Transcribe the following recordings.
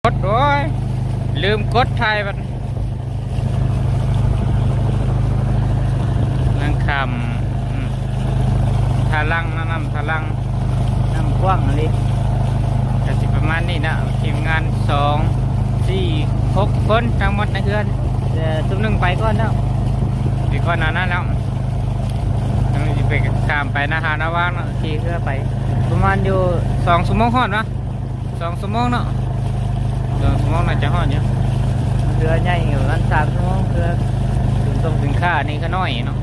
กดโอ้ยลืมกดไทยมันนั่งคำทาลังน้ำทาลังน้ำกว้างเลยแต่สิประมาณนี้นะทีมงาน2 4 6 คนทั้งหมดในเรือนตุ้มหนึ่งไปก่อนแล้วอีกคนนั้นแล้วต้องไปข้ามไปนะฮะนะว่างขี่เรือไปประมาณอยู่2 ชั่วโมงฮอดเนาะ2 ชั่วโมงเนาะ2 ชั่วโมงน่าจะฮอดอยู่เรือใหญ่อยู่กัน3 ชั่วโมงเรือถึงค่านี่ก็น้อยเนาะ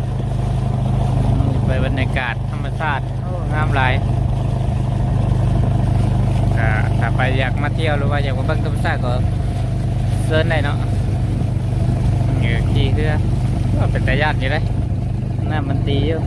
ไปบรรยากาศธรรมชาติงามหลายถ้าไปอยากมาเที่ยวหรือว่าอยากมาเบิ่งธรรมชาติก็เซิร์ชได้เนาะขี่เรือก็เป็นตาญาติอยู่เลยน้ำมันตีอยู่